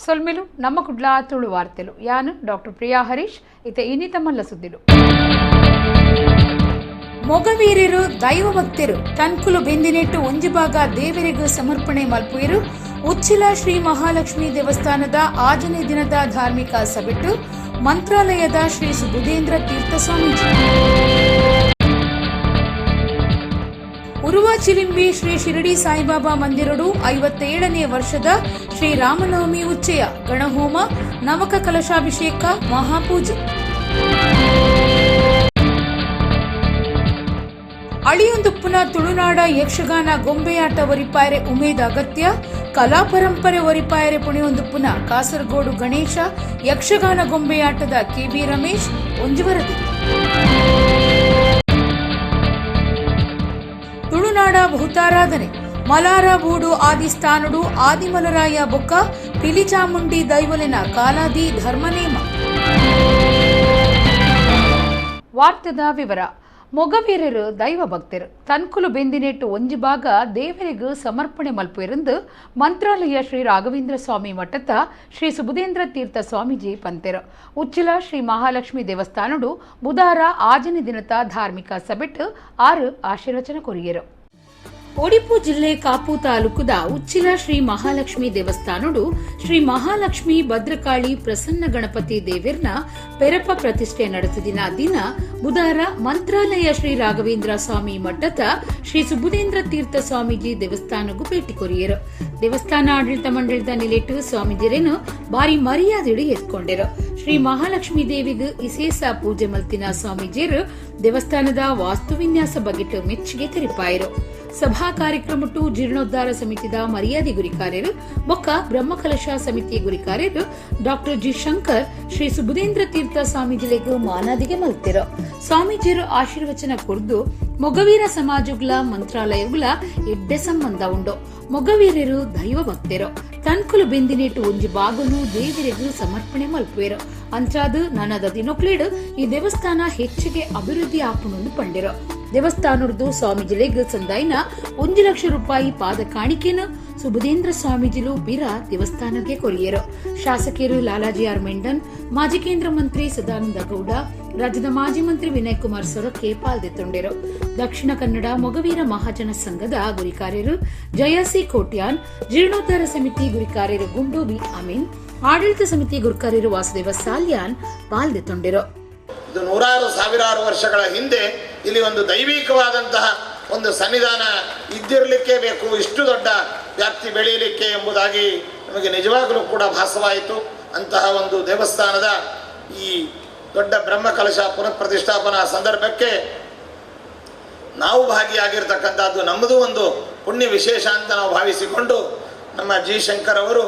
ಸೊಲ್ಮೆಲು ನಮ್ಮ ಕುಡ್ಲಾ ತುಳು ವಾರ್ತೆಲು ಯಾನು ಡಾಕ್ಟರ್ ಪ್ರಿಯಾ ಹರೀಶ್ ಇತೆ ಇನ್ನಿತ ಮಲ್ಲ ಸುದ್ದಿಲು ಮೊಗವೀರರು ದೈವ ಭಕ್ತರು ತನ್ಕುಲು ಬೆಂದಿನೆಟ್ಟು ಒಂಜಿಭಾಗ ದೇವರಿಗೂ ಸಮರ್ಪಣೆ ಮಲ್ಪುಯರು ಉಚ್ಚಿಲ ಶ್ರೀ ಮಹಾಲಕ್ಷ್ಮಿ ದೇವಸ್ಥಾನದ ಆಜನೇ ದಿನದ ಧಾರ್ಮಿಕ ಸಭೆಟ್ಟು ಮಂತ್ರಾಲಯದ ಶ್ರೀ ಸುಬುಧೇಂದ್ರ ತೀರ್ಥ ಸ್ವಾಮೀಜಿ ಉರುವ ಚಿಲಿಂಬಿ ಶ್ರೀ ಶಿರಡಿ ಸಾಯಿಬಾಬಾ ಮಂದಿರಡು 57ನೇ ವರ್ಷದ ಶ್ರೀ ರಾಮನವಮಿ ಉಚ್ಚಯ ಗಣಹೋಮ ನವಕ ಕಲಶಾಭಿಷೇಕ ಮಹಾಪೂಜೆ ಅಳಿಯೊಂದುಪ್ಪುನ ತುಳುನಾಡ ಯಕ್ಷಗಾನ ಗೊಂಬೆಯಾಟ ಒರಿಪಾಯರೆ ಉಮೇದ ಅಗತ್ಯ ಕಲಾ ಪರಂಪರೆ ಒರಿಪಾಯರೆ ಪುಣಿಯೊಂದುಪ್ಪುನ ಕಾಸರಗೋಡು ಗಣೇಶ ಯಕ್ಷಗಾನ ಗೊಂಬೆಯಾಟದ ಕೆಬಿ ರಮೇಶ್ ಒಂಜುವರದಿ ತುಳುನಾಡ ಬಹುತಾರಾಧನೆ ಮಲಾರ ಬೂಡು ಆದಿಸ್ಥಾನುಡು ಆದಿಮಲರಾಯ ಬೊಕ್ಕ ಪಿಲಿಚಾಮುಂಡಿ ದೈವಲಿನ ಕಾಲಾದಿ ಧರ್ಮನೇಮ. ವಾರ್ತೆದ ವಿವರ. ಮೊಗವೀರರು ದೈವ ಭಕ್ತರು ತನ್ಕುಲು ಬೆಂದಿನೆಟ್ಟು ಒಂಜಿಭಾಗ ದೇವರಿಗೂ ಸಮರ್ಪಣೆ ಮಲ್ಪುಯರಂದು ಮಂತ್ರಾಲಯ ಶ್ರೀ ರಾಘವೇಂದ್ರ ಸ್ವಾಮಿ ಮಠದ ಶ್ರೀ ಸುಬುಧೇಂದ್ರ ತೀರ್ಥ ಸ್ವಾಮೀಜಿ ಪಂತೆರು ಉಚ್ಚಿಲ ಶ್ರೀ ಮಹಾಲಕ್ಷ್ಮಿ ದೇವಸ್ಥಾನಡು ಬುಧವಾರ ಆಜನೇ ದಿನದ ಧಾರ್ಮಿಕ ಸಭೆಟ್ಟು 6 ಆಶೀರ್ವಚನ ಕೊರಿಯರು. ಉಡುಪಿ ಜಿಲ್ಲೆ ಕಾಪು ತಾಲೂಕುದ ಉಚ್ಚಿಲ ಶ್ರೀ ಮಹಾಲಕ್ಷ್ಮಿ ದೇವಸ್ಥಾನಡು ಶ್ರೀ ಮಹಾಲಕ್ಷ್ಮಿ ಭದ್ರಕಾಳಿ ಪ್ರಸನ್ನ ಗಣಪತಿ ದೇವಿರ್ನ ಪೆರಪ ಪ್ರತಿಷ್ಠೆ ನಡೆಸಿದಿನ ದಿನ ಬುಧವಾರ ಮಂತ್ರಾಲಯ ಶ್ರೀ ರಾಘವೇಂದ್ರ ಸ್ವಾಮಿ ಮಠದ ಶ್ರೀ ಸುಬುಧೇಂದ್ರ ತೀರ್ಥ ಸ್ವಾಮೀಜಿ ದೇವಸ್ಥಾನಗೂ ಭೇಟಿ ಕೊರಿಯರು. ದೇವಸ್ಥಾನ ಆಡಳಿತ ಮಂಡಳದ ನಿಲೆಟ್ಟು ಸ್ವಾಮೀಜಿರೇನು ಬಾರಿ ಮರ್ಯಾದೆಡು ಎತ್ಕೊಂಡಿರು. ಶ್ರೀ ಮಹಾಲಕ್ಷ್ಮಿ ದೇವಿಗೂ ವಿಶೇಷ ಪೂಜೆ ಮಲ್ತಿನ ಸ್ವಾಮೀಜಿಯರು ದೇವಸ್ಥಾನದ ವಾಸ್ತು ವಿನ್ಯಾಸ ಬಗೆಟ್ಟು ಮೆಚ್ಚುಗೆ ತೆರಿಪಾಯರು. ಸಭಾ ಕಾರ್ಯಕ್ರಮಟ್ಟು ಜೀರ್ಣೋದ್ಧಾರ ಸಮಿತಿದ ಮರ್ಯಾದೆ ಗುರಿಕಾರ್ಯರು ಬೊಕ್ಕ ಬ್ರಹ್ಮಕಲಶ ಸಮಿತಿ ಗುರಿಕಾರ್ಯರು ಡಾಕ್ಟರ್ ಜಿ ಶಂಕರ್ ಶ್ರೀ ಸುಬುಧೇಂದ್ರ ತೀರ್ಥ ಸ್ವಾಮೀಜಿಲೆಗೂ ಮಾನಾದಿಗೆ ಮಲ್ತಿರು. ಸ್ವಾಮೀಜಿಯರು ಆಶೀರ್ವಚನ ಕೊರ್ದು ಮೊಗವೀರ ಸಮಾಜಗುಲ ಮಂತ್ರಾಲಯಗುಲ ಎಡ್ಡೆ ಸಂಬಂಧ ಉಂಡು. ಮೊಗವೀರರು ದೈವ ಭಕ್ತರು ತನ್ಕುಲು ಬೆಂದಿನೆಟ್ಟು ಒಂಜಿ ಭಾಗನು ದೇವರಿಗೂ ಸಮರ್ಪಣೆ ಮಲ್ಪುವೆರು. ಅಂಚಾದು ನನದ ದಿನೊಕ್ಲೇಡು ಈ ದೇವಸ್ಥಾನ ಹೆಚ್ಚಿಗೆ ಅಭಿವೃದ್ಧಿ ಆಪುಣೊಂದು ಪಂಡಿರು. ದೇವಸ್ಥಾನದ್ದು ಸ್ವಾಮೀಜಿಲೆಗ್ ಸಂದಾಯಿನ 1 ಲಕ್ಷ ರೂಪಾಯಿ ಪಾದ ಕಾಣಿಕೆನು ಸುಬುಧೇಂದ್ರ ಸ್ವಾಮೀಜಿಲು ಬಿರ ದೇವಸ್ಥಾನಕ್ಕೆ ಕೊರಿಯರು. ಶಾಸಕರು ಲಾಲಾಜಿ ಆರ್ ಮೆಂಡನ್, ಮಾಜಿ ಕೇಂದ್ರ ಮಂತ್ರಿ ಸದಾನಂದ ಗೌಡ, ರಾಜ್ಯದ ಮಾಜಿ ಮಂತ್ರಿ ವಿನಯ್ ಕುಮಾರ್ ಸೊರಕೆ ಪಾಲ್ಗೊಳ್ಳಿದರು. ದಕ್ಷಿಣ ಕನ್ನಡ ಮೊಗವೀರ ಮಹಾಜನ ಸಂಘದ ಗುರಿಕಾರ್ಯರು ಜಯಸಿ ಕೋಟ್ಯಾನ್, ಜೀರ್ಣೋದ್ಧಾರ ಸಮಿತಿ ಗುರಿಕಾರ್ಯರು ಗುಂಡು ಬಿ ಅಮೀನ್, ಆಡಳಿತ ಸಮಿತಿ ಗುರಿಕಾರ್ಯರು ವಾಸುದೇವ ಸಾಲ್ಯಾನ್ ಪಾಲ್ಗೊಳ್ಳಿದರು. ಇದು ನೂರಾರು ಸಾವಿರಾರು ವರ್ಷಗಳ ಹಿಂದೆ ಇಲ್ಲಿ ಒಂದು ದೈವಿಕವಾದಂತಹ ಒಂದು ಸನ್ನಿಧಾನ ಇದ್ದಿರಲಿಕ್ಕೆ ಬೇಕು, ಇಷ್ಟು ದೊಡ್ಡ ವ್ಯಾಪ್ತಿ ಬೆಳೆಯಲಿಕ್ಕೆ ಎಂಬುದಾಗಿ ನಮಗೆ ನಿಜವಾಗಲೂ ಕೂಡ ಭಾಸವಾಯಿತು. ಅಂತಹ ಒಂದು ದೇವಸ್ಥಾನದ ಈ ದೊಡ್ಡ ಬ್ರಹ್ಮಕಲಶ ಪುನಃ ಪ್ರತಿಷ್ಠಾಪನಾ ಸಂದರ್ಭಕ್ಕೆ ನಾವು ಭಾಗಿಯಾಗಿರ್ತಕ್ಕಂಥದ್ದು ನಮ್ಮದು ಒಂದು ಪುಣ್ಯ ವಿಶೇಷ ಅಂತ ನಾವು ಭಾವಿಸಿಕೊಂಡು ನಮ್ಮ ಜಿ ಶಂಕರ್ ಅವರು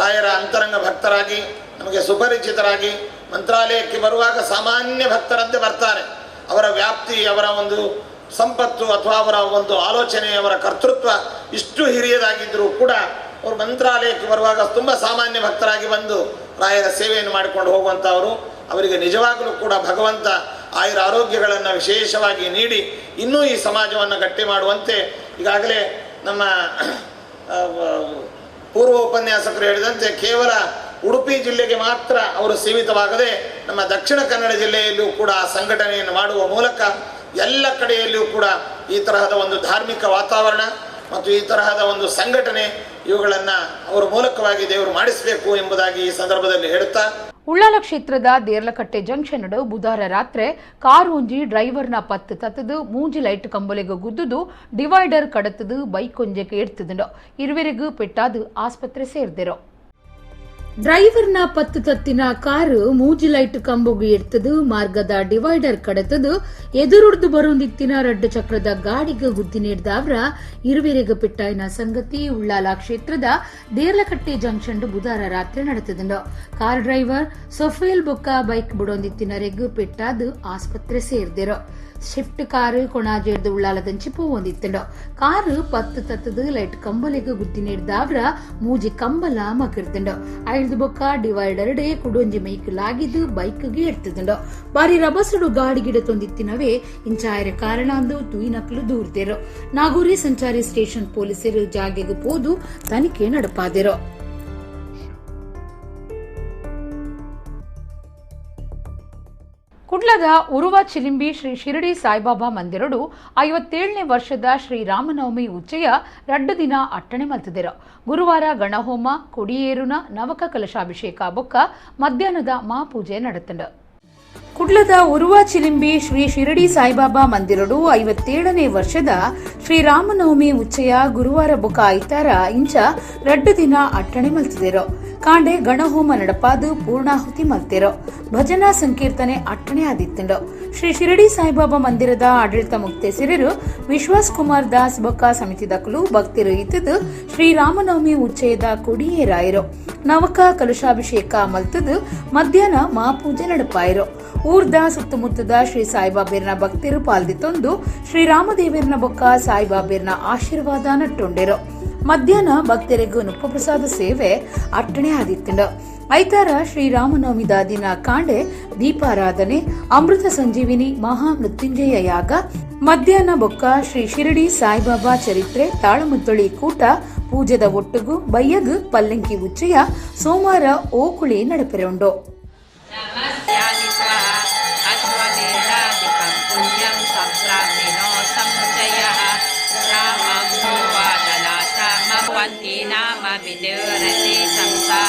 ರಾಯರ ಅಂತರಂಗ ಭಕ್ತರಾಗಿ ನಮಗೆ ಸುಪರಿಚಿತರಾಗಿ ಮಂತ್ರಾಲಯಕ್ಕೆ ಬರುವಾಗ ಸಾಮಾನ್ಯ ಭಕ್ತರಂತೆ ಬರ್ತಾರೆ. ಅವರ ವ್ಯಾಪ್ತಿ, ಅವರ ಒಂದು ಸಂಪತ್ತು ಅಥವಾ ಅವರ ಒಂದು ಆಲೋಚನೆ, ಅವರ ಕರ್ತೃತ್ವ ಇಷ್ಟು ಹಿರಿಯದಾಗಿದ್ದರೂ ಕೂಡ ಅವರು ಮಂತ್ರಾಲಯಕ್ಕೆ ಬರುವಾಗ ತುಂಬ ಸಾಮಾನ್ಯ ಭಕ್ತರಾಗಿ ಬಂದು ರಾಯರ ಸೇವೆಯನ್ನು ಮಾಡಿಕೊಂಡು ಹೋಗುವಂಥವರು. ಅವರಿಗೆ ನಿಜವಾಗಲೂ ಕೂಡ ಭಗವಂತ ಆಯುರ ಆರೋಗ್ಯಗಳನ್ನು ವಿಶೇಷವಾಗಿ ನೀಡಿ ಇನ್ನೂ ಈ ಸಮಾಜವನ್ನು ಗಟ್ಟಿ ಮಾಡುವಂತೆ ಈಗಾಗಲೇ ನಮ್ಮ ಪೂರ್ವ ಉಪನ್ಯಾಸಕರು ಹೇಳಿದಂತೆ ಕೇವಲ ಉಡುಪಿ ಜಿಲ್ಲೆಗೆ ಮಾತ್ರ ಅವರು ಸೀಮಿತವಾಗದೆ ನಮ್ಮ ದಕ್ಷಿಣ ಕನ್ನಡ ಜಿಲ್ಲೆಯಲ್ಲೂ ಕೂಡ ಸಂಘಟನೆಯನ್ನು ಮಾಡುವ ಮೂಲಕ ಎಲ್ಲ ಕಡೆಯಲ್ಲಿಯೂ ಕೂಡ ಈ ತರಹದ ಒಂದು ಧಾರ್ಮಿಕ ವಾತಾವರಣ ಮತ್ತು ಈ ತರಹದ ಒಂದು ಸಂಘಟನೆ ಇವುಗಳನ್ನು ಅವರ ಮೂಲಕವಾಗಿ ದೇವರು ಮಾಡಿಸಬೇಕು ಎಂಬುದಾಗಿ ಈ ಸಂದರ್ಭದಲ್ಲಿ ಹೇಳುತ್ತಾ, ಉಳ್ಳಾಲ ಕ್ಷೇತ್ರದ ದೇರ್ಲಕಟ್ಟೆ ಜಂಕ್ಷನ್ ನಡು ಬುಧವಾರ ರಾತ್ರಿ ಕಾರು ಒಂಜಿ ಡ್ರೈವರ್ನ ಪತ್ತು ತತ್ತದು ಮೂಜಿ ಲೈಟ್ ಕಂಬಲೆಗೆ ಗುದ್ದುದು ಡಿವೈಡರ್ ಕಡತದು ಬೈಕ್ ಒಂಜೆಗೆ ಎಡ್ತದು ಇರುವರೆಗೂ ಪೆಟ್ಟಾದು ಆಸ್ಪತ್ರೆ ಸೇರ್ದಿರೋ. ಡ್ರೈವರ್ನ ಪತ್ತು ತತ್ತಿನ ಕಾರು ಮೂಜಿ ಲೈಟ್ ಕಂಬುಗೆ ಎಡ್ತದು ಮಾರ್ಗದ ಡಿವೈಡರ್ ಕಡತದು ಎದುರುಡ್ದು ಬರುಂದಿತ್ತಿನ 2 ಚಕ್ರದ ಗಾಡಿಗೆ ಗುದ್ದಿ ನೀಡಿದವರ ಇರುವೆರೆಗೆ ಪೆಟ್ಟಾಯಿನ ಸಂಗತಿ ಉಳ್ಳಾಲ ಕ್ಷೇತ್ರದ ದೇರ್ಲಕಟ್ಟೆ ಜಂಕ್ಷನ್ ಬುಧವಾರ ರಾತ್ರಿ ನಡೆತದು. ಕಾರ್ ಡ್ರೈವರ್ ಸೊಫೇಲ್ ಬೊಕ್ಕ ಬೈಕ್ ಬಿಡೊಂದಿತ್ತಿನರೆಗೂ ಪೆಟ್ಟಾದು ಆಸ್ಪತ್ರೆ ಸೇರ್ದಿರೋ. ಶಿಫ್ಟ್ ಕಾರು ಕೊಣಾಜೇರ್ದು ಉಳ್ಳಾಲದಂಚಿ ಪೋವೊಂದಿತ್ತಂಡು. ಕಾರು ಪತ್ತು ತತ್ತದು ಲೈಟ್ ಕಂಬಲೆಗೆ ಗುದ್ದಿ ನೀಡಿದವರ ಮೂಜಿ ಕಂಬಲ ಮಗಿರ್ದಂಡು. ಐದು ಬೊಕ್ಕ ಡಿವೈಡರ್ ಡೇ ಕುಡೊಂಜಿ ಮೈಕಲಾಗಿದ್ದು ಬೈಕ್ಗೆ ಎಡ್ತದಂಡು. ಬಾರಿ ರಭಸಡು ಗಾಡಿಗಿಡ ತೊಂದಿತ್ತಿನವೇ ಇಂಚಾಯರ ಕಾರಣ ಅಂದು ತೂಯಿನಕ್ಲು ದೂರ್ದೇರು. ನಾಗೂರಿ ಸಂಚಾರಿ ಸ್ಟೇಷನ್ ಪೊಲೀಸರು ಜಾಗೆಗೆ ಪೋದು ತನಿಖೆ ನಡಪಾದಿರೋ. ಕುಡ್ಲದ ಉರುವ ಚಿಲಿಂಬಿ ಶ್ರೀ ಶಿರಡಿ ಸಾಯಿಬಾಬಾ ಮಂದಿರಡು 57ನೇ ವರ್ಷದ ಶ್ರೀರಾಮನವಮಿ ಉಚ್ಚಯ 2 ದಿನ ಅಟ್ಟಣೆ ಮಲ್ತಿದೆರು. ಗುರುವಾರ ಗಣಹೋಮ ಕೊಡಿಯೇರುನ ನವಕ ಕಲಶಾಭಿಷೇಕ ಬೊಕ್ಕ ಮಧ್ಯಾಹ್ನದ ಮಹಾಪೂಜೆ ನಡೆತಂಡ. ಕುಡ್ಲದ ಉರುವ ಚಿಲಿಂಬಿ ಶ್ರೀ ಶಿರಡಿ ಸಾಯಿಬಾಬಾ ಮಂದಿರಡು 57ನೇ ವರ್ಷದ ಶ್ರೀರಾಮನವಮಿ ಉಚ್ಚಯ ಗುರುವಾರ ಬೊಕ್ಕ ಐತಾರ ಇಂಚ 2 ದಿನ ಅಟ್ಟಣೆ ಮಲ್ತಿದೆರು. ಕಾಂಡೆ ಗಣಹೋಮ ನಡಪಾದು ಪೂರ್ಣಾಹುತಿ ಮಲ್ತೆರು. ಭಜನಾ ಸಂಕೀರ್ತನೆ ಅಟ್ಟಣೆ ಆದಿತ್ತಂಡು. ಶ್ರೀ ಶಿರಡಿ ಸಾಯಿಬಾಬಾ ಮಂದಿರದ ಆಡಳಿತ ಮುಕ್ತೇಸರರು ವಿಶ್ವಾಸ್ ಕುಮಾರ್ ದಾಸ್ ಬೊಕ್ಕ ಸಮಿತಿದಕಲು ಭಕ್ತರು ಇತ್ತದು ಶ್ರೀರಾಮನವಮಿ ಉಚ್ಚಯದ ಕೊಡಿಯೇರಾಯರು. ನವಕ ಕಲಶಾಭಿಷೇಕ ಮಲ್ತದು ಮಧ್ಯಾಹ್ನ ಮಹಾಪೂಜೆ ನಡಪಾಯರು. ಊರ್ದ ಸುತ್ತಮುತ್ತದ ಶ್ರೀ ಸಾಯಿಬಾಬೇರ್ನ ಭಕ್ತರು ಪಾಲ್ದಿತ್ತೊಂದು ಶ್ರೀರಾಮದೇವರನ ಬೊಕ್ಕ ಸಾಯಿಬಾಬೇರ್ನ ಆಶೀರ್ವಾದ ನಟ್ಟೊಂಡೆರು. ಮಧ್ಯಾಹ್ನ ಭಕ್ತರಿಗೂ ನುಪ್ಪಪ್ರಸಾದ ಸೇವೆ ಅಟ್ಟಣೆ ಆದಿತ್ತಂಡ. ಐತಾರ ಶ್ರೀರಾಮನವಮಿದ ದಿನ ಕಾಂಡೆ ದೀಪಾರಾಧನೆ, ಅಮೃತ ಸಂಜೀವಿನಿ ಮಹಾ ಮೃತ್ಯುಂಜಯ ಯಾಗ, ಮಧ್ಯಾಹ್ನ ಬೊಕ್ಕ ಶ್ರೀ ಶಿರಡಿ ಸಾಯಿಬಾಬಾ ಚರಿತ್ರೆ ತಾಳಮುದ್ದಳಿ ಕೂಟ ಪೂಜೆದ ಒಟ್ಟುಗು ಬಯ್ಯಗು ಪಲ್ಲಂಕಿ ಉಚ್ಚಯ ಸೋಮವಾರ ಓಕುಳಿ ನಡಪೆರುಂಡು. Namma vidurati samsara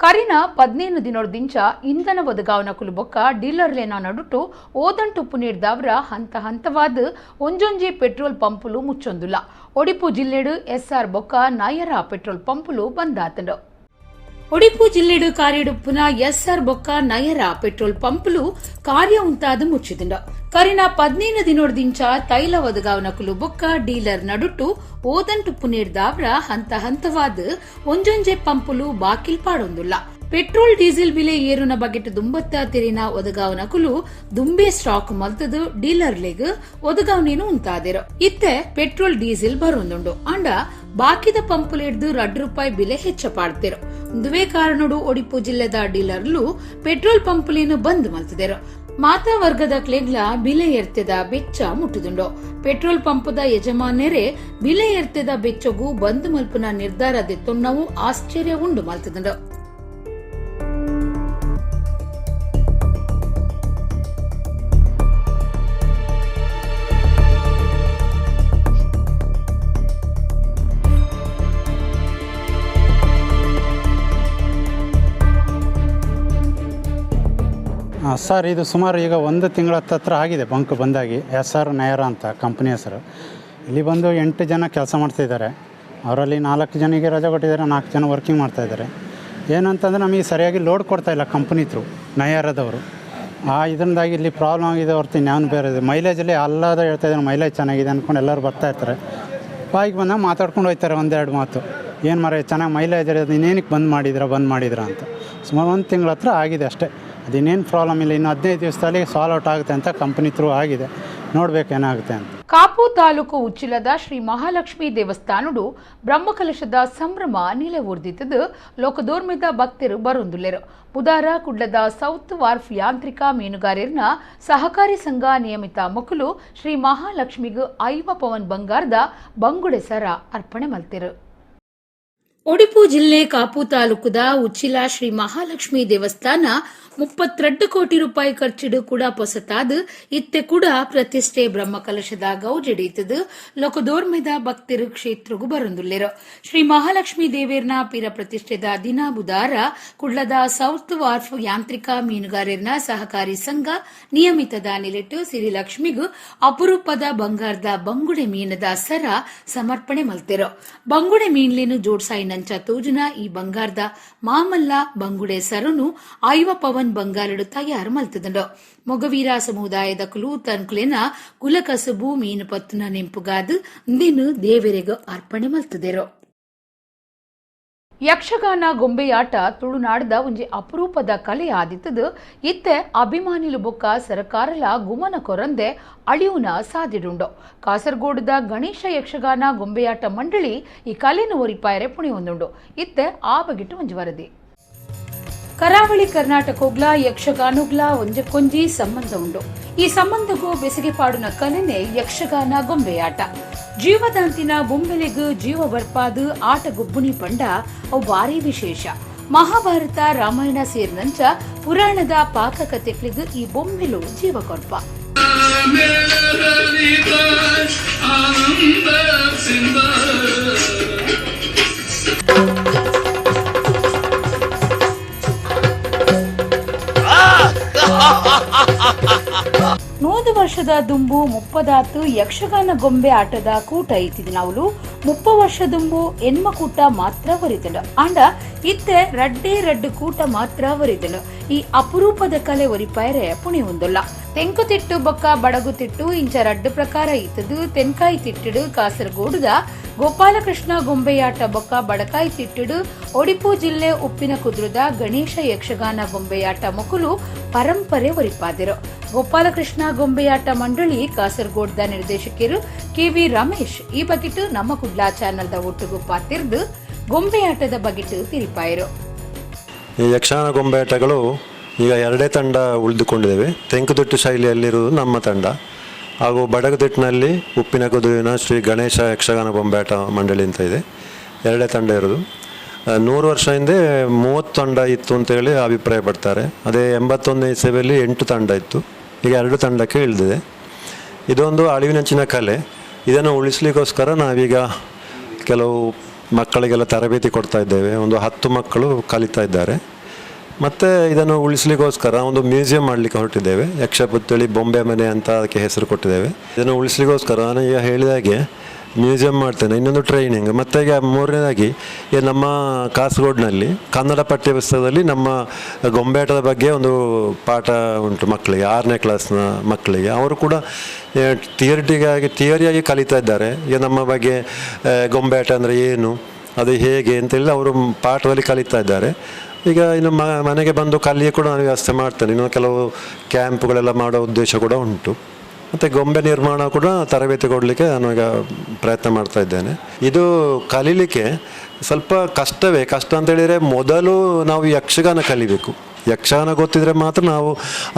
ಕರಿನ 15 ದಿನೋರ್ದಿಂಚ ಇಂಧನ ಒದಗಾವನ ಕುಲುಬೊಕ್ಕ ಡೀಲರ್ಲೇನ ನಡುಟು ಓದಂಟುಪ್ಪು ನೀಡಿದವರ ಹಂತ ಹಂತವಾದ ಒಂಜೊಂಜಿ ಪೆಟ್ರೋಲ್ ಪಂಪುಲು ಮುಚ್ಚೊಂದುಲ್ಲ. ಒಡಿಪು ಜಿಲ್ಲೆಡು ಎಸ್ಆರ್ ಬೊಕ್ಕ ನಾಯರ ಪೆಟ್ರೋಲ್ ಪಂಪುಲು ಬಂದಾತಂಡು. ಒಡಿಪು ಜಿಲ್ಲೆಡು ಕಾರ್ಯಡುಪ್ಪುನ ಎಸ್ಆರ್ ಬೊಕ್ಕ ನಯರ ಪೆಟ್ರೋಲ್ ಪಂಪುಲು ಕಾರ್ಯ ಉಂಟಾದ ಮುಚ್ಚಿದಿಂಡ. ಕರಿನ 15 ದಿನೋರ್ದಿಂಚ ತೈಲ ಒದಗಾವನ ಕುಲು ಬೊಕ್ಕ ಡೀಲರ್ ನಡುಟು ಓದಂಟುಪ್ಪು ನೀಡಿದವರ ಹಂತ ಹಂತವಾದ ಒಂಜೊಂಜೆ ಪಂಪುಲು ಬಾಕಿಲ್ ಪಾಡೊಂದುಲ್ಲ. ಪೆಟ್ರೋಲ್ ಡೀಸೆಲ್ ಬೆಲೆ ಏರುನ ಬಗೆಟ್ ದುಂಬತ್ತ ತೆರಿನ ಒದಗಾವನಕುಲು ದುಂಬೆ ಸ್ಟಾಕ್ ಮಲ್ತದು ಡೀಲರ್ಲೆಗ್ ಒದಗಾವನೇನು ಉಂತಾದೆರು. ಇತ್ತೆ ಪೆಟ್ರೋಲ್ ಡೀಸೆಲ್ ಬರೊಂದುಂಡು ಅಂಡ ಬಾಕಿದ ಪಂಪುಲು ಹಿಡ್ದು ₹2 ಬೆಲೆ ಹೆಚ್ಚ ಪಾಡ್ತೆರು. ದುವೇ ಕಾರಣಡು ಒಡಿಪು ಜಿಲ್ಲೆದ ಡೀಲರ್ಲು ಪೆಟ್ರೋಲ್ ಪಂಪುಲೇನು ಬಂದ್ ಮಲ್ತದೆರು. ಮಾತಾ ವರ್ಗದ ಕ್ಲೆಗ್ಲ ಬಿಲೆ ಎರ್ತದ ಬೆಚ್ಚ ಮುಟ್ಟುದುಂಡು. ಪೆಟ್ರೋಲ್ ಪಂಪದ ಯಜಮಾನರೇ ಬಿಲೆ ಎರ್ತದ ಬೆಚ್ಚಗೂ ಬಂದ್ ಮಲ್ಪುನ ನಿರ್ಧಾರ ದೆತ್ತೊನ್ನವು ಆಶ್ಚರ್ಯ ಉಂಡು ಮಲ್ತದುಂಡು. ಸರ್, ಇದು ಸುಮಾರು ಈಗ 1 ತಿಂಗಳ ಹತ್ರ ಆಗಿದೆ ಬಂಕ್ ಬಂದಾಗಿ. SR ನಯರ ಅಂತ ಕಂಪ್ನಿ ಹೆಸರು. ಇಲ್ಲಿ ಬಂದು 8 ಜನ ಕೆಲಸ ಮಾಡ್ತಾಯಿದ್ದಾರೆ. ಅವರಲ್ಲಿ 4 ಜನಿಗೆ ರಜೆ ಕೊಟ್ಟಿದ್ದಾರೆ, 4 ಜನ ವರ್ಕಿಂಗ್ ಮಾಡ್ತಾಯಿದ್ದಾರೆ. ಏನಂತಂದರೆ ನಮಗೆ ಸರಿಯಾಗಿ ಲೋಡ್ ಕೊಡ್ತಾಯಿಲ್ಲ ಕಂಪ್ನಿ ಥ್ರೂ ನಯರದವರು. ಇದರಿಂದಾಗಿ ಇಲ್ಲಿ ಪ್ರಾಬ್ಲಮ್ ಆಗಿದೆ ಹೊರತು ಇನ್ಯಾವನು ಬೇರೆ ಇದೆ. ಮೈಲೇಜಲ್ಲಿ ಅಲ್ಲದ ಹೇಳ್ತಾಯಿದ್ದಾರೆ, ಮೈಲೇಜ್ ಚೆನ್ನಾಗಿದೆ ಅಂದ್ಕೊಂಡು ಎಲ್ಲರೂ ಬರ್ತಾಯಿರ್ತಾರೆ. ಬಾಯಿಗೆ ಬಂದಾಗ ಮಾತಾಡ್ಕೊಂಡು ಹೋಗ್ತಾರೆ ಒಂದೆರಡು ಮಾತು. ಏನು ಮರ ಚೆನ್ನಾಗಿ ಮೈಲೇಜ್ ಇರೋದು, ಇನ್ನೇನಕ್ಕೆ ಬಂದ್ ಮಾಡಿದ್ರಾ ಅಂತ. ಸುಮಾರು 1 ತಿಂಗಳ ಹತ್ರ ಆಗಿದೆ ಅಷ್ಟೇ. ಅದಿನ್ನೇನು ಪ್ರಾಬ್ಲಮ್ ಇಲ್ಲ. ಇನ್ನು 15 ದಿವಸದಲ್ಲಿ ಸಾಲ್ವ್ ಔಟ್ ಆಗುತ್ತೆ ಅಂತ ಕಂಪನಿ ಥ್ರೂ ಆಗಿದೆ. ನೋಡ್ಬೇಕೇನಾಗುತ್ತೆ ಅಂತ. ಕಾಪು ತಾಲೂಕು ಉಚ್ಚಿಲದ ಶ್ರೀ ಮಹಾಲಕ್ಷ್ಮಿ ದೇವಸ್ಥಾನಡು ಬ್ರಹ್ಮಕಲಶದ ಸಂಭ್ರಮ ನಿಲೆವೂರ್ದಿತ್ತದು ಲೋಕದೋರ್ಮಿದ ಭಕ್ತರು ಬರೊಂದುಲ್ಲೆರು. ಬುಧಾರ ಕುಡ್ಲದ ಸೌತ್ ವಾರ್ಫ್ ಯಾಂತ್ರಿಕ ಮೀನುಗಾರರನ್ನ ಸಹಕಾರಿ ಸಂಘ ನಿಯಮಿತ ಮಕ್ಕಳು ಶ್ರೀ ಮಹಾಲಕ್ಷ್ಮಿಗೂ 5 ಪವನ್ ಬಂಗಾರದ ಬಂಗುಡೆ ಸರ ಅರ್ಪಣೆ ಮಲ್ತೆರು. ಒಡಿಪು ಜಿಲ್ಲೆ ಕಾಪು ತಾಲೂಕುದ ಉಚ್ಚಿಲ ಶ್ರೀ ಮಹಾಲಕ್ಷ್ಮಿ ದೇವಸ್ಥಾನ 32 ಕೋಟಿ ರೂಪಾಯಿ ಖರ್ಚಿಡು ಕೂಡ ಪೊಸತಾದು ಇತ್ತೆ ಕೂಡ ಪ್ರತಿಷ್ಠೆ ಬ್ರಹ್ಮಕಲಶದ ಗೌಜಡೀತದು ಲೋಕದೋರ್ಮೆದ ಭಕ್ತರು ಕ್ಷೇತ್ರಗೂ ಬರೊಂದುಲ್ಲೆರು. ಶ್ರೀ ಮಹಾಲಕ್ಷ್ಮಿ ದೇವೇರ್ನ ಪೀರ ಪ್ರತಿಷ್ಠೆದ ದಿನ ಬುಧಾರ ಕುಡ್ಲದ ಸೌತ್ ವಾರ್ಫ್ ಯಾಂತ್ರಿಕ ಮೀನುಗಾರರನ್ನ ಸಹಕಾರಿ ಸಂಘ ನಿಯಮಿತದ ನಿಲೆಟ್ಟು ಸಿರಿಲಕ್ಷ್ಮಿಗೂ ಅಪರೂಪದ ಬಂಗಾರದ ಬಂಗುಡೆ ಮೀನದ ಸರ ಸಮರ್ಪಣೆ ಮಲ್ತೆರು. ಬಂಗುಡೆ ಮೀನ್ಲೇನು ಜೋಡ್ಸಾಯಿನಂಚ ತೂಜುನ ಈ ಬಂಗಾರದ ಮಾಮಲ್ಲ ಬಂಗುಡೆ ಸರನು 5 ಪವನ್ ಬಂಗಾರಡು ತಯಾರು ಮಲ್ತದಂಡು. ಮೊಗವೀರ ಸಮುದಾಯದ ಕುಲು ತನ್ಕುಲೆನ ಕುಲಕಸಬು ಮೀನು ಪತ್ತುನ ನೆಂಪುಗಾದು ಇಂದಿನ ದೇವರಿಗೂ ಅರ್ಪಣೆ ಮಲ್ತದೆರು. ಯಕ್ಷಗಾನ ಗೊಂಬೆಯಾಟ ತುಳುನಾಡದ ಒಂಜಿ ಅಪರೂಪದ ಕಲೆ ಆದಿತ್ತದು ಇತ್ತೆ ಅಭಿಮಾನಿಲು ಬೊಕ್ಕ ಸರಕಾರಲ ಗುಮನ ಕೊರಂದೆ ಅಳಿಯುನ ಸಾಧಿಡುಂಡು. ಕಾಸರಗೋಡದ ಗಣೇಶ ಯಕ್ಷಗಾನ ಗೊಂಬೆಯಾಟ ಮಂಡಳಿ ಈ ಕಲೆನ ಒರಿಪಾಯರೆ ಪುಣಿಯೊಂದುಂಡು. ಇತ್ತೆ ಆ ಬಗೆಟ್ಟು ಒಂಜಿ ವರದಿ. ಕರಾವಳಿ ಕರ್ನಾಟಕೋಗ್ಲ ಯಕ್ಷಗಾನುಗ್ಲ ಒಂಜಕ್ಕೊಂಜಿ ಸಂಬಂಧ ಉಂಡು. ಈ ಸಂಬಂಧಗೂ ಬೆಸಿಗೆ ಪಾಡುನ ಕಲೆನೆ ಯಕ್ಷಗಾನ ಗೊಂಬೆಯಾಟ. ಜೀವದಾಂತಿನ ಬೊಂಬೆಲೆಗೂ ಜೀವ ಬರ್ಪಾದು ಆಟ ಗೊಬ್ಬುನಿ ಪಂಡ ಅವು ಭಾರಿ ವಿಶೇಷ. ಮಹಾಭಾರತ ರಾಮಾಯಣ ಸೇರಿನಂಚ ಪುರಾಣದ ಪಾಕಕಥೆಗಳಿಗೂ ಈ ಬೊಂಬೆಲು ಜೀವ ಕೊಡ್ಪ. ನೂದು ವರ್ಷದ ದುಂಬು ಮುಪ್ಪದಾತು ಯಕ್ಷಗಾನ ಗೊಂಬೆ ಆಟದ ಕೂಟ ಇತ್ತಿದ ನಾವಲು 30 ವರ್ಷ ದುಂಬು ಹೆಣ್ಮ ಕೂಟ ಮಾತ್ರ ವರಿದಳು ಅಂಡ ಇತ್ತೆ ರಡ್ಡು ಕೂಟ ಮಾತ್ರ ವರಿದಳು. ಈ ಅಪರೂಪದ ಕಲೆ ಒರಿಪಾಯರೆ ಪುಣಿ ಹೊಂದಲ್ಲ. ತೆಂಕು ತಿಟ್ಟು ಬೊಕ್ಕ ಬಡಗು ತಿಟ್ಟು ಇಂಚ 2 ಪ್ರಕಾರ ಇತ್ತದು. ತೆನ್ಕಾಯಿ ತಿಟ್ಟಿಡು ಕಾಸರಗೋಡುದ ಗೋಪಾಲಕೃಷ್ಣ ಗೊಂಬೆಯಾಟ ಬೊಕ್ಕ ಬಡಕಾಯಿ ತಿಟ್ಟಿಡು ಒಡಿಪು ಜಿಲ್ಲೆ ಉಪ್ಪಿನ ಕುದ್ರದ ಗಣೇಶ ಯಕ್ಷಗಾನ ಗೊಂಬೆಯಾಟ ಮಕ್ಕಳು ಪರಂಪರೆ ಒರಿಪಾದಿರು. ಗೋಪಾಲಕೃಷ್ಣ ಗೊಂಬೆಯಾಟ ಮಂಡಳಿ ಕಾಸರಗೋಡ್ದ ನಿರ್ದೇಶಕರು KV ರಮೇಶ್ ಈ ಬಗೆಟ್ ನಮ್ಮ ಕುಡ್ಲಾ ಚಾನೆಲ್ದ ಒಟ್ಟುಗೂ ಪಾತಿರ್ದು ಗೊಂಬೆಯಾಟದ ಬಗೆಟ್ ತಿರಿಪಾಯರು. ಈ ಯಕ್ಷಗಾನ ಗೊಂಬೆಯಾಟಗಳು ಈಗ 2 ತಂಡ ಉಳಿದುಕೊಂಡಿದ್ದೇವೆ. ತೆಂಕುತಿಟ್ಟು ಶೈಲಿಯಲ್ಲಿರುವುದು ನಮ್ಮ ತಂಡ ಹಾಗೂ ಬಡಗುತಿಟ್ಟಿನಲ್ಲಿ ಉಪ್ಪಿನ ಕುದುವಿನ ಶ್ರೀ ಗಣೇಶ ಯಕ್ಷಗಾನ ಗೊಂಬೆಯಾಟ ಮಂಡಳಿ ಅಂತ ಇದೆ. 2 ತಂಡ ಇರೋದು. 100 ವರ್ಷ ಹಿಂದೆ 30 ತಂಡ ಇತ್ತು ಅಂತೇಳಿ ಅಭಿಪ್ರಾಯ ಪಡ್ತಾರೆ. ಅದೇ 81ನೇ ಇಸವಿಯಲ್ಲಿ 8 ತಂಡ ಇತ್ತು, ಈಗ 2 ತಂಡಕ್ಕೆ ಇಳಿದಿದೆ. ಇದೊಂದು ಅಳಿವಿನಂಚಿನ ಕಲೆ. ಇದನ್ನು ಉಳಿಸ್ಲಿಕ್ಕೋಸ್ಕರ ನಾವೀಗ ಕೆಲವು ಮಕ್ಕಳಿಗೆಲ್ಲ ತರಬೇತಿ ಕೊಡ್ತಾ ಇದ್ದೇವೆ. ಒಂದು 10 ಮಕ್ಕಳು ಕಲಿತಾ ಇದ್ದಾರೆ. ಮತ್ತು ಇದನ್ನು ಉಳಿಸ್ಲಿಕ್ಕೋಸ್ಕರ ಒಂದು ಮ್ಯೂಸಿಯಂ ಮಾಡಲಿಕ್ಕೆ ಹೊರಟಿದ್ದೇವೆ. ಯಕ್ಷಪುತ್ಥಳಿ ಬೊಂಬೆ ಮನೆ ಅಂತ ಅದಕ್ಕೆ ಹೆಸರು ಕೊಟ್ಟಿದ್ದೇವೆ. ಇದನ್ನು ಉಳಿಸ್ಲಿಕ್ಕೋಸ್ಕರ ನಾನು ಈಗ ಹೇಳಿದಾಗೆ ಮ್ಯೂಸಿಯಂ ಮಾಡ್ತೇನೆ. ಇನ್ನೊಂದು ಟ್ರೈನಿಂಗ್. ಮತ್ತು ಈಗ 3ನೇದಾಗಿ ನಮ್ಮ ಕಾಸರಗೋಡಿನಲ್ಲಿ ಕನ್ನಡ ಪಠ್ಯ ಪುಸ್ತಕದಲ್ಲಿ ನಮ್ಮ ಗೊಂಬೆಯಾಟದ ಬಗ್ಗೆ ಒಂದು ಪಾಠ ಉಂಟು ಮಕ್ಕಳಿಗೆ, 6ನೇ ಕ್ಲಾಸ್ನ ಮಕ್ಕಳಿಗೆ. ಅವರು ಕೂಡ ಥಿಯರಿಯಾಗಿ ಕಲಿತಾ ಇದ್ದಾರೆ. ಈಗ ನಮ್ಮ ಬಗ್ಗೆ ಗೊಂಬೆಯಾಟ ಅಂದರೆ ಏನು, ಅದು ಹೇಗೆ ಅಂತೇಳಿ ಅವರು ಪಾಠದಲ್ಲಿ ಕಲಿತಾ ಇದ್ದಾರೆ. ಈಗ ಇನ್ನು ಮನೆಗೆ ಬಂದು ಕಲಿಯೇ ಕೂಡ ನಾನು ವ್ಯವಸ್ಥೆ ಮಾಡ್ತೇನೆ. ಇನ್ನು ಕೆಲವು ಕ್ಯಾಂಪ್ಗಳೆಲ್ಲ ಮಾಡೋ ಉದ್ದೇಶ ಕೂಡ ಉಂಟು. ಮತ್ತು ಗೊಂಬೆ ನಿರ್ಮಾಣ ಕೂಡ ತರಬೇತಿ ಕೊಡಲಿಕ್ಕೆ ನಾನು ಈಗ ಪ್ರಯತ್ನ ಮಾಡ್ತಾ ಇದ್ದೇನೆ. ಇದು ಕಲೀಲಿಕ್ಕೆ ಸ್ವಲ್ಪ ಕಷ್ಟವೇ. ಕಷ್ಟ ಅಂತೇಳಿದರೆ ಮೊದಲು ನಾವು ಯಕ್ಷಗಾನ ಕಲಿಬೇಕು. ಯಕ್ಷಗಾನ ಗೊತ್ತಿದ್ರೆ ಮಾತ್ರ ನಾವು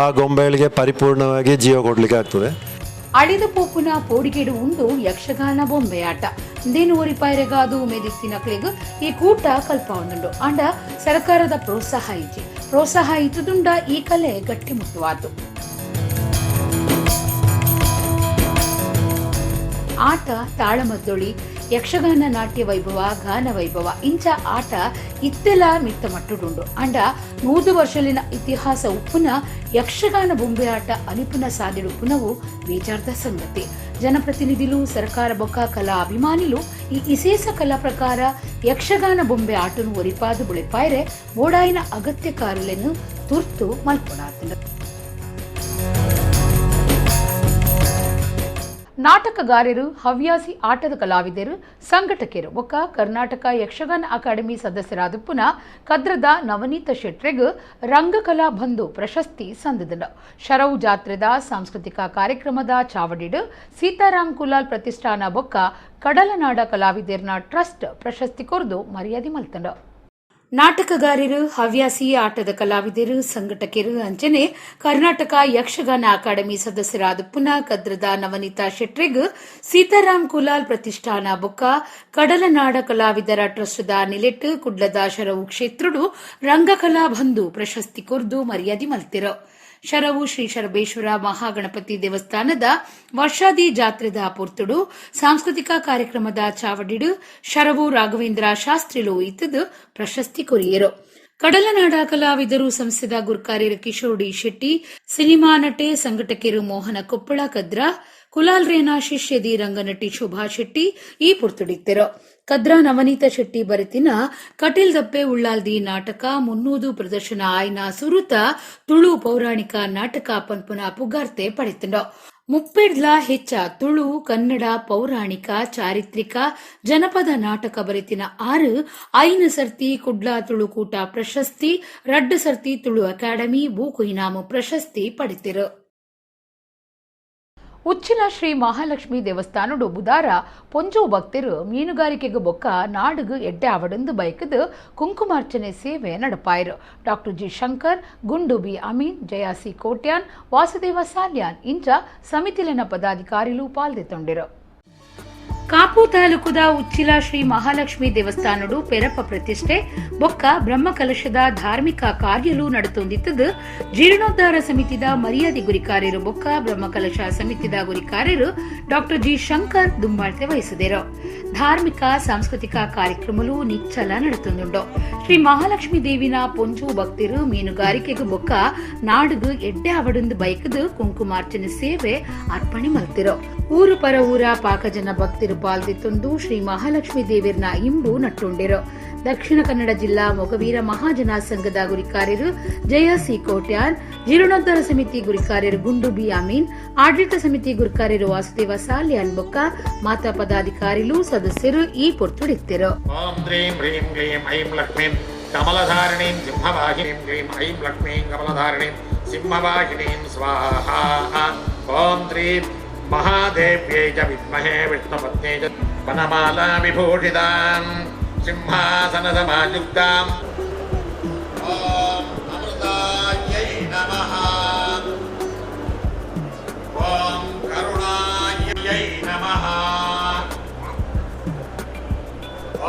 ಆ ಗೊಂಬೆಗಳಿಗೆ ಪರಿಪೂರ್ಣವಾಗಿ ಜೀವ ಕೊಡಲಿಕ್ಕೆ ಆಗ್ತದೆ. ಅಳಿದ ಪೋಪುನ ಪೋಡಿಗೆಡು ಉಂಡು ಯಕ್ಷಗಾನ ಬೊಂಬೆಯಾಟ ದೇನೂರಿ ಪೈರೆಗಾದು ಮೇದಿತ್ತಿನಕ್ಲಿಗ್ ಈ ಕೂಟ ಕಲ್ಪವೊಂದುಂಡು. ಅಂಡ ಸರ್ಕಾರದ ಪ್ರೋತ್ಸಾಹ ಇತ್ತುದುಂಡ ಈ ಕಲೆ ಗಟ್ಟಿಮುಟ್ಟುವಾತು. ಆಟ ತಾಳಮದ್ದೊಳಿ ಯಕ್ಷಗಾನ ನಾಟ್ಯ ವೈಭವ ಗಾನ ವೈಭವ ಇಂಚ ಆಟ ಇತ್ತೆಲ ಮಿತ್ತ ಮಟ್ಟುಡುಂಡು. ಅಂಡ 100 ವರ್ಷಲಿನ ಇತಿಹಾಸ ಉಪ್ಪುನ ಯಕ್ಷಗಾನ ಬೊಂಬೆ ಆಟ ಅನಿಪುನ ಸಾದಿಡುಪ್ಪುನವು ಬೇಜಾರ್ದ ಸಂಗತಿ. ಜನಪ್ರತಿನಿಧಿಲು ಸರ್ಕಾರ ಬೊಕ್ಕ ಕಲಾ ಅಭಿಮಾನಿಲು ಈ ವಿಶೇಷ ಕಲಾ ಪ್ರಕಾರ ಯಕ್ಷಗಾನ ಬೊಂಬೆ ಆಟನು ಒರಿಪಾದು ಬುಳಿಪಾಯ್ರೆ ಓಡಾಯಿನ ಅಗತ್ಯ ಕಾರುಲೆನ್ನು ತುರ್ತು ಮಲ್ಪೊಣಾತನು. ನಾಟಕಗಾರರು, ಹವ್ಯಾಸಿ ಆಟದ ಕಲಾವಿದರು, ಸಂಘಟಕರು ಒಕ್ಕ ಕರ್ನಾಟಕ ಯಕ್ಷಗಾನ ಅಕಾಡೆಮಿ ಸದಸ್ಯರಾದ ಕದ್ರದ ನವನೀತ ಶೆಟ್ರೆಗ್ ರಂಗಕಲಾ ಬಂಧು ಪ್ರಶಸ್ತಿ ಸಂದದ. ಶರವು ಜಾತ್ರೆದ ಸಾಂಸ್ಕೃತಿಕ ಕಾರ್ಯಕ್ರಮದ ಚಾವಡಿಡು ಸೀತಾರಾಮ್ ಕುಲಾಲ್ ಪ್ರತಿಷ್ಠಾನ ಬೊಕ್ಕ ಕಡಲನಾಡ ಕಲಾವಿದರ್ನ ಟ್ರಸ್ಟ್ ಪ್ರಶಸ್ತಿ ಕೊರ್ದು ಮರ್ಯಾದೆ ಮಲ್ತಂಡ. ನಾಟಕಗಾರರು, ಹವ್ಯಾಸಿ ಆಟದ ಕಲಾವಿದರು, ಸಂಘಟಕರು ಅಂಚನೆ ಕರ್ನಾಟಕ ಯಕ್ಷಗಾನ ಅಕಾಡೆಮಿ ಸದಸ್ಯರಾದ ಕದ್ರದ ನವನೀತ ಶೆಟ್ರೆಗ್ ಸೀತಾರಾಮ್ ಕುಲಾಲ್ ಪ್ರತಿಷ್ಠಾನ ಬೊಕ್ಕ ಕಡಲನಾಡ ಕಲಾವಿದರ ಟ್ರಸ್ಟ್ದ ನಿಲೆಟ್ ಕುಡ್ಲದ ಶರವು ಕ್ಷೇತ್ರಡು ರಂಗಕಲಾ ಬಂಧು ಪ್ರಶಸ್ತಿ ಕೊರ್ದು ಮರ್ಯಾದೆ ಮಲ್ತಿರೋ. ಶರವು ಶ್ರೀ ಶರಬೇಶ್ವರ ಮಹಾಗಣಪತಿ ದೇವಸ್ಥಾನದ ವರ್ಷಾದಿ ಜಾತ್ರೆದ ಪೊರ್ತುಡು ಸಾಂಸ್ಕೃತಿಕ ಕಾರ್ಯಕ್ರಮದ ಚಾವಡಿಡು ಶರವು ರಾಘವೇಂದ್ರ ಶಾಸ್ತ್ರಿಲು ಇತ್ತದು ಪ್ರಶಸ್ತಿ ಕೊರಿಯರು. ಕಡಲನಾಡ ಕಲಾವಿದರು ಸಂಸ್ಥೆದ ಗುರ್ಕಾರ್ಯರು ಕಿಶೋರ್ ಡಿ ಶೆಟ್ಟಿ, ಸಿನಿಮಾ ನಟೆ ಸಂಘಟಕರು ಮೋಹನ ಕೊಪ್ಪಳ ಕದ್ರ, ಕುಲಾಲ್ ರೇನಾ ಶಿಷ್ಯದಿ ರಂಗನಟಿ ಶೋಭಾ ಶೆಟ್ಟಿ ಈ ಪೊರ್ತುಡಿತ್ತರು. ಕದ್ರಾ ನವನೀತ ಶೆಟ್ಟಿ ಬರೆತಿನ ಕಟೀಲ್ ದಪ್ಪೆ ಉಳ್ಳಾಲ್ದಿ ನಾಟಕ 300 ಪ್ರದರ್ಶನ ಆಯ್ನ ಸುರುತ ತುಳು ಪೌರಾಣಿಕ ನಾಟಕ ಪನ್ಪುನ ಪುಗಾರ್ತೆ ಪಡೆತಂಡು. 30 ಹೆಚ್ಚ ತುಳು, ಕನ್ನಡ, ಪೌರಾಣಿಕ, ಚಾರಿತ್ರಿಕ, ಜನಪದ ನಾಟಕ ಬರೆತಿನ 6 ಐನ ಸರ್ತಿ ಕುಡ್ಲಾ ತುಳುಕೂಟ ಪ್ರಶಸ್ತಿ, 2 ಸರ್ತಿ ತುಳು ಅಕಾಡೆಮಿ ಬೂಕು ಇನಾಮು ಪ್ರಶಸ್ತಿ ಪಡೆತಿರು. ಉಚ್ಚಿಲ ಶ್ರೀ ಮಹಾಲಕ್ಷ್ಮಿ ದೇವಸ್ಥಾನಡು ಬುಧಾರ ಪೊಂಜು ಭಕ್ತರು ಮೀನುಗಾರಿಕೆಗೆ ಬೊಕ್ಕ ನಾಡುಗು ಎಡ್ಡೆ ಅವಡಂದು ಬೈಕದು ಕುಂಕುಮಾರ್ಚನೆ ಸೇವೆ ನಡಪಾಯರು. ಡಾಕ್ಟರ್ ಜಿ ಶಂಕರ್, ಗುಂಡು ಬಿ ಅಮೀನ್, ಜಯಾಸಿ ಕೋಟ್ಯಾನ್, ವಾಸುದೇವ ಸಾಲ್ಯಾನ್ ಇಂಚ ಸಮಿತಿಲಿನ ಪದಾಧಿಕಾರಿಗಳು ಪಾಲ್ಗೊಂಡಿರು. ಕಾಪು ತಾಲೂಕುದ ಉಚ್ಚಿಲ ಶ್ರೀ ಮಹಾಲಕ್ಷ್ಮಿ ದೇವಸ್ಥಾನಡು ಪೆರಪ ಪ್ರತಿಷ್ಠೆ ಬೊಕ್ಕ ಬ್ರಹ್ಮಕಲಶದ ಧಾರ್ಮಿಕ ಕಾರ್ಯಲು ನಡತೊಂದಿತ್ತದು ಜೀರ್ಣೋದ್ಧಾರ ಸಮಿತಿದ ಮರ್ಯಾದೆ ಗುರಿಕಾರ್ಯರು ಬೊಕ್ಕ ಬ್ರಹ್ಮಕಲಶ ಸಮಿತಿದ ಗುರಿಕಾರ್ಯರು ಡಾಕ್ಟರ್ ಜಿ ಶಂಕರ್ ದುಂಬಾಳ್ತೆ ವಹಿಸಿದರು. ಧಾರ್ಮಿಕ ಸಾಂಸ್ಕೃತಿಕ ಕಾರ್ಯಕ್ರಮಲು ನಿಚ್ಚಲ ನಡತೊಂದುಂಡು. ಶ್ರೀ ಮಹಾಲಕ್ಷ್ಮಿ ದೇವಿನ ಪೊಂಜು ಭಕ್ತರು ಮೀನುಗಾರಿಕೆಗೆ ಬೊಕ್ಕ ನಾಡುಗು ಎಡ್ಡೆ ಅವಡಂದು ಬೈಕದು ಕುಂಕುಮಾರ್ಚನೆ ಸೇವೆ ಅರ್ಪಣೆ ಮಲ್ತಿರು. ಊರು ಪರ ಊರ ಪಾಕಜನ ಭಕ್ತರು ಪಾಲ್ದಿತ್ತೊಂದು ಶ್ರೀ ಮಹಾಲಕ್ಷ್ಮಿ ದೇವಿರ್ನ ಇಂಬು ನಟ್ಟುಂಡಿರು. ದಕ್ಷಿಣ ಕನ್ನಡ ಜಿಲ್ಲಾ ಮೊಗವೀರ ಮಹಾಜನ ಸಂಘದ ಗುರಿಕಾರ್ಯರು ಜಯಸಿ ಕೋಟ್ಯಾನ್, ಜೀರ್ಣೋದ್ಧಾರ ಸಮಿತಿ ಗುರಿಕಾರ್ಯರು ಗುಂಡು ಬಿ ಅಮೀನ್, ಆಡಳಿತ ಸಮಿತಿ ಗುರಿಕಾರ್ಯರು ವಾಸುದೇವ ಸಾಲ್ಯಾನ್ ಬೊಕ್ಕ ಮಾತಾ ಪದಾಧಿಕಾರಿಗಳು ಸದಸ್ಯರು ಈ ಪೊರ್ತುಡಿತ್ತಿರು. ಓಂ ದ್ರೀಂ ಹ್ರೀಂ ಕ್ಲೀಂ ಐಂ ಲಕ್ಷ್ಮೀಂ ಕಮಲಧಾರಿಣೀಂ ಸಿಂಹವಾಹಿನೀಂ ಕ್ಲೀಂ ಐಂ ಲಕ್ಷ್ಮೀಂ ಕಮಲಧಾರಿಣೀಂ ಸಿಂಹವಾಹಿನೀಂ ಸ್ವಾಹಾ. ಓಂ ದ್ರೀಂ ಮಹಾದೇವ್ಯೈ ಚ ವಿದ್ಮಹೇ ವಿಷ್ಣುಪತ್ನೇ ಚ ವನಮಾಲಾ ವಿಭೂಷಿತಾಂ ಸಿಂಹಾಸನ ಸಮಾಯುಕ್ತಾಂ. ಓಂ ಅಮೃತಾಯೈ ನಮಃ. ಓಂ ಕರುಣಾಯೈ ನಮಃ.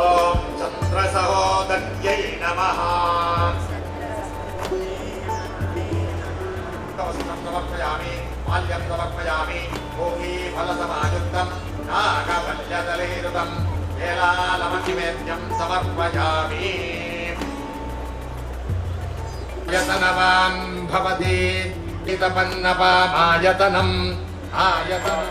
ಓಂ ಚಂದ್ರ ಸಹೋದರ್ಯೈ ನಮಃ. ಸಮರ್ಪಯಾಮಿ ಮಾಲ್ಯಂ ಸಮರ್ಪಯಾಮಿ ಭೋಗಿ ಫಲಸಮಾಯುಕ್ತಂ ನಾಗವಲ್ಯದಲೇರುತಂ ಹೇಲಾಲಮತಿಮೇದ್ಯಂ ಸಮರ್ಪಯಾಮಿ. ಯತನವಾನ್ ಭವತಿ ಹಿತಪನ್ನಪಾಮಾಯತನಂ ಆಯತನಂ.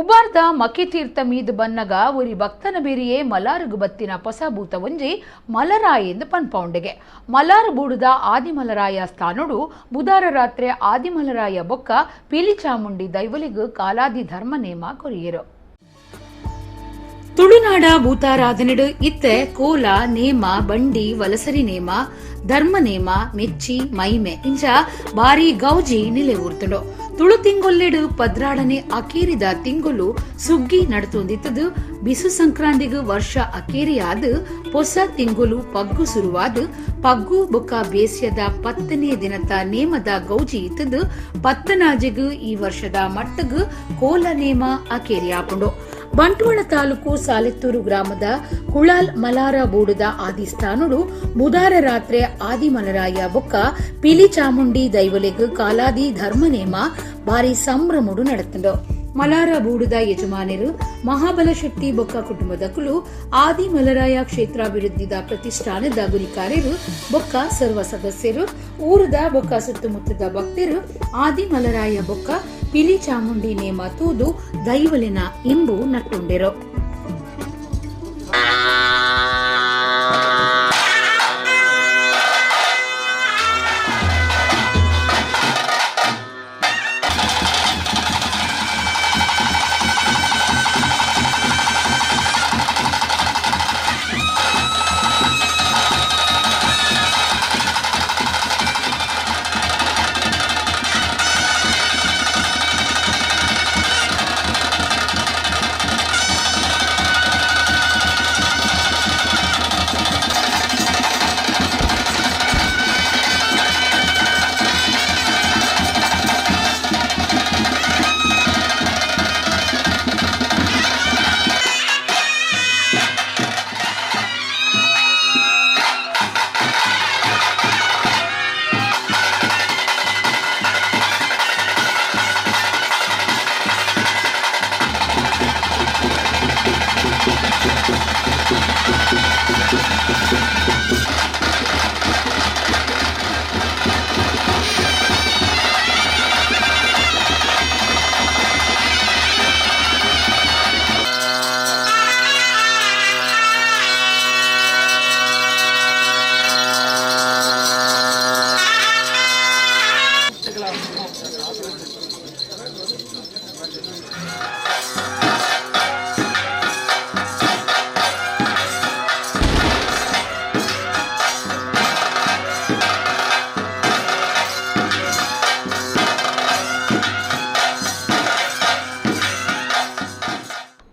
ಉಬಾರ್ದ ಮಕಿತೀರ್ಥ ಮೀದ್ ಬನ್ನಗ ಒರಿ ಭಕ್ತನ ಬೇರಿಯೇ ಮಲಾರುಗು ಬತ್ತಿನ ಪೊಸಭೂತ ಒಂಜಿ ಮಲರಾಯೆಂದು ಪನ್ಪೌಂಡೆಗೆ ಮಲಾರು ಬೂಡುದ ಆದಿಮಲರಾಯ ಸ್ಥಾನುಡು ಬುಧಾರ ರಾತ್ರಿ ಆದಿಮಲರಾಯ ಬೊಕ್ಕ ಪಿಲಿಚಾಮುಂಡಿ ದೈವಲಿಗು ಕಾಲಾದಿ ಧರ್ಮ ನೇಮ ಕೊರಿಯರು. ತುಳುನಾಡ ಭೂತಾರಾಧನೆಡು ಇತ್ತೆ ಕೋಲ ನೇಮ ಬಂಡಿ ವಲಸರಿ ನೇಮ ಧರ್ಮ ನೇಮ ಮೆಚ್ಚಿ ಮೈಮೆ ಇಂಚ ಬಾರಿ ಗೌಜಿ ನಿಲೆ ಊರ್ತುಂಡು. ತುಳು ತಿಂಗೊಲ್ಲೆಡು ಪದ್ರಾಡನೆ ಅಕೇರಿದ ತಿಂಗೊಲು ಸುಗ್ಗಿ ನಡತೊಂದಿತ್ತದು. ಬಿಸು ಸಂಕ್ರಾಂತಿಗು ವರ್ಷ ಅಕೇರಿಯಾದ ಹೊಸ ತಿಂಗೊಲು ಪಗ್ಗು ಸುರುವಾದ ಪಗ್ಗು ಬೊಕ್ಕ ಬೇಸ್ಯದ 10ನೇ ದಿನದ ನೇಮದ ಗೌಜಿ ಇತ್ತದು. 10ನಾಜೆಗು ಈ ವರ್ಷದ ಮಟ್ಟಗು ಕೋಲ ನೇಮ ಅಕೇರಿಯಾಪುಂಡು. ಬಂಟ್ವಾಳ ತಾಲೂಕು ಸಾಲೆತ್ತೂರು ಗ್ರಾಮದ ಕುಳಾಲ್ ಮಲಾರ ಬೂಡುದ ಆದಿಸ್ಥಾನುಡು ಬುಧಾರ ರಾತ್ರಿ ಆದಿಮಲರಾಯ ಬೊಕ್ಕ ಪಿಲಿ ಚಾಮುಂಡಿ ದೈವಲೆಗ್ ಕಾಲಾದಿ ಧರ್ಮ ನೇಮ ಬಾರಿ ಸಂಭ್ರಮುಡು ನಡೆತಂಡು. ಮಲಾರ ಬೂಡುದ ಯಜಮಾನರು ಮಹಾಬಲಶೆಟ್ಟಿ ಬೊಕ್ಕ ಕುಟುಂಬದಕುಲು ಆದಿ ಮಲರಾಯ ಕ್ಷೇತ್ರಾಭಿವೃದ್ಧಿದ ಪ್ರತಿಷ್ಠಾನದ ಗುರಿಕಾರ್ಯರು ಬೊಕ್ಕ ಸರ್ವ ಸದಸ್ಯರು ಊರದ ಬೊಕ್ಕ ಸುತ್ತಮುತ್ತದ ಭಕ್ತರು ಆದಿ ಮಲರಾಯ ಬೊಕ್ಕ ಪಿಲಿ ಚಾಮುಂಡಿ ನೇಮ ತೂದು ದೈವಲಿನ ಇಂಬು ನಟ್ಟುಂಡೆರು.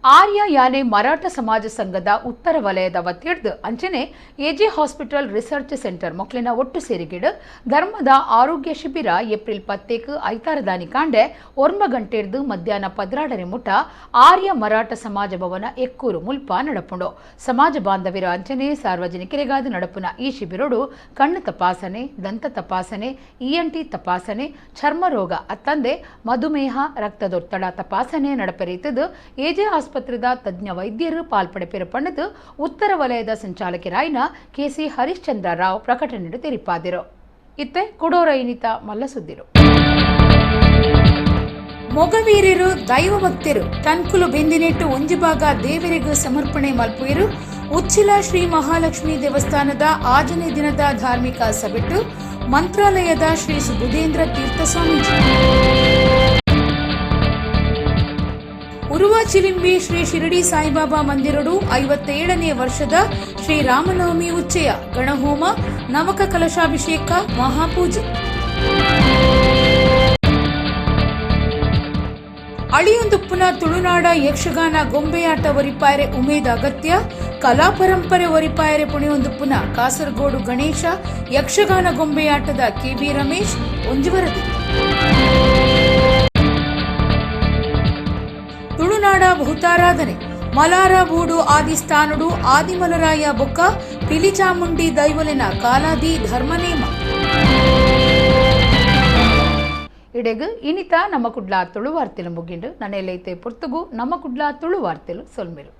ಆರ್ಯ ಯಾನೆ ಮರಾಠ ಸಮಾಜ ಸಂಘದ ಉತ್ತರ ವಲಯದ ವತಿರ್ದು ಅಂಚನೆ ಎಜೆ ಹಾಸ್ಪಿಟಲ್ ರಿಸರ್ಚ್ ಸೆಂಟರ್ ಮೊಕ್ಲಿನ ಒಟ್ಟು ಸೇರಿಗಿಡು ಧರ್ಮದ ಆರೋಗ್ಯ ಶಿಬಿರ ಏಪ್ರಿಲ್ 10 ಐತಾರದಾನಿ ಕಾಂಡೆ 1 ಗಂಟೆರ್ದು ಮಧ್ಯಾಹ್ನ 12 ಮುಟ ಆರ್ಯ ಮರಾಠ ಸಮಾಜ ಭವನ ಎಕ್ಕೂರು ಮುಲ್ಪ ನಡಪುಂಡು. ಸಮಾಜ ಬಾಂಧವ್ಯರ ಅಂಚನೆ ಸಾರ್ವಜನಿಕರಿಗಾದ ನಡಪುನ ಈ ಶಿಬಿರೋಡು ಕಣ್ಣು ತಪಾಸಣೆ, ದಂತ ತಪಾಸಣೆ, ಇಎನ್ಟಿ ತಪಾಸಣೆ, ಚರ್ಮ ರೋಗ ಅತ್ತಂದೆ ಮಧುಮೇಹ, ರಕ್ತದೊತ್ತಡ ತಪಾಸಣೆ ನಡಪೆರೀತದು. ಎಜೆ ಆಸ್ಪತ್ರೆದ ತಜ್ಞ ವೈದ್ಯರು ಪಾಲ್ಪಡೆ ಪಣ್ಣದು ಉತ್ತರ ವಲಯದ ಸಂಚಾಲಕರಾಯಿನ ಕೆಸಿ ಹರಿಶ್ಚಂದ್ರ ರಾವ್ ಪ್ರಕಟಣೆ ತೆರಿಪಾದಿರು. ಇತ್ತೆ ಕೊಡೋರ ಇನಿತ ಮಲ್ಲ ಸುದ್ದಿರು. ಮೊಗವೀರರು ದೈವ ಭಕ್ತರು ತನ್ಕುಲು ಬೆಂದಿನೆಟ್ಟು ಒಂಜಿಭಾಗ ದೇವರಿಗೂ ಸಮರ್ಪಣೆ ಮಲ್ಪುಯರು ಉಚ್ಚಿಲ ಶ್ರೀ ಮಹಾಲಕ್ಷ್ಮಿ ದೇವಸ್ಥಾನದ ಆಜನೇ ದಿನದ ಧಾರ್ಮಿಕ ಸಭೆಟ್ಟು ಮಂತ್ರಾಲಯದ ಶ್ರೀ ಸುಬುಧೇಂದ್ರ ತೀರ್ಥ ಸ್ವಾಮೀಜಿ ಉರುವ ಚಿಲಿಂಬಿ ಶ್ರೀ ಶಿರಡಿ ಸಾಯಿಬಾಬಾ ಮಂದಿರಡು 57ನೇ ವರ್ಷದ ಶ್ರೀ ರಾಮನವಮಿ ಉಚ್ಚಯ ಗಣಹೋಮ, ನವಕ ಕಲಶಾಭಿಷೇಕ, ಮಹಾಪೂಜೆ. ಅಳಿಯೊಂದುಪ್ಪುನ ತುಳುನಾಡ ಯಕ್ಷಗಾನ ಗೊಂಬೆಯಾಟ ಒರಿಪಾಯರೆ ಉಮೇದ ಅಗತ್ಯ, ಕಲಾ ಪರಂಪರೆ ಒರಿಪಾಯರೆ ಪುಣೆಯೊಂದುಪ್ಪುನ ಕಾಸರಗೋಡು ಗಣೇಶ ಯಕ್ಷಗಾನ ಗೊಂಬೆಯಾಟದ ಕೆಬಿ ರಮೇಶ್ ಒಂಜುವರದಿ. ತುಳುನಾಡ ಭೂತಾರಾಧನೆ ಮಲಾರ ಬೂಡು ಆದಿಸ್ಥಾನುಡು ಆದಿಮಲರಾಯ ಬೊಕ್ಕ ಪಿಲಿಚಾಮುಂಡಿ ದೈವಲಿನ ಕಾಲಾದಿ ಧರ್ಮನೇಮ. ಇಡೆಗು ಇನಿತ ನಮ್ಮ ಕುಡ್ಲ ತುಳು ವಾರ್ತೆಲು ಮುಗಿಂಡು ನನ್ನೆಲ್ಲೈತೆ ಪುರ್ತುಗು ನಮ್ಮ ಕುಡ್ಲ ತುಳು ವಾರ್ತೆಲು ಸೊಲ್ಮೆರು.